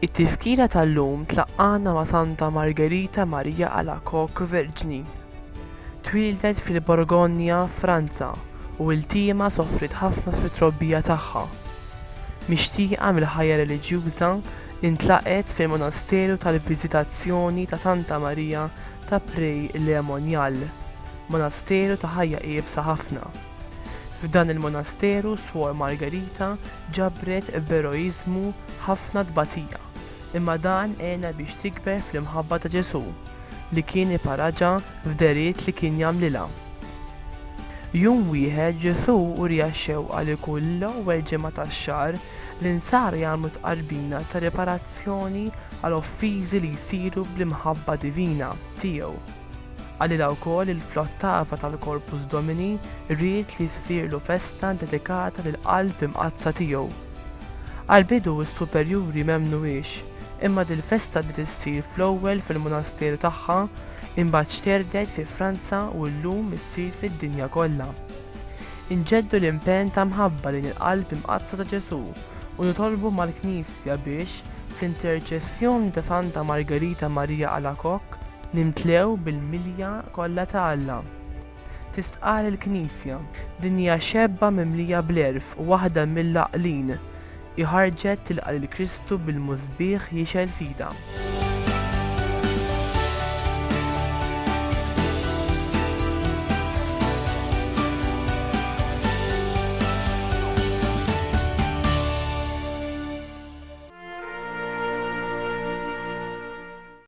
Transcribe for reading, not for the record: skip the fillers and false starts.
It-tifkira tal-lum tlaqqana ma' Santa Margherita Maria Alacoque Verġni. Twildet fil-Borgogna, Franza, u l-tiema soffrit ħafna fit-trobbija tagħha. Mixtieqa mill-ħajja reliġjuża intlaqet fil-Monasteru tal-Viżitazzjoni ta' Santa Maria ta' Prej Le Monial, monasteru ta' ħajja qiebsa ħafna. F'dan il-monasteru Suor Margherita ġabret b'eroiżmu ħafna tbatija, imma dan għena biex tikber fl-imħabba ta' Ġesu li kien iparaġa f'deriet li kien jagħmlilha. Jum wieħed Ġesu urija x-xewqa li kull l-ewwel ġimgħa tax-xahar l-insar jagħmlu tqarrbina ta' riparazzjoni għal offiżi li jsiru bl-imħabba divina tiegħu. Għalilha wkoll il-flottava tal-Corpus Domini rried li ssirlu festa dedikata lill-qalb imqazza tiegħu. Għal-bidu s-superjuri m'hemmnuhiex, imma dil-festa li tissir fl-ewwel fil-monasteru tagħha imbagħad xterdet fi Franza u llum issir fid-dinja kollha. Inġeddu l-impenn ta' mħabba lejn il-qalb imqazza ta' Ġesu u nitolbu mal-Knisja biex fl-interċessjoni ta' Santa Margherita Maria Alacoque nimtlew bil-milja kollha ta' Alla. Tistqal il-Knisja, din hija xebba mimlija bl-erf u waħda mill-għaqlin iħarġet tilqa' lil Kristu bil-musbieħ jixel fida.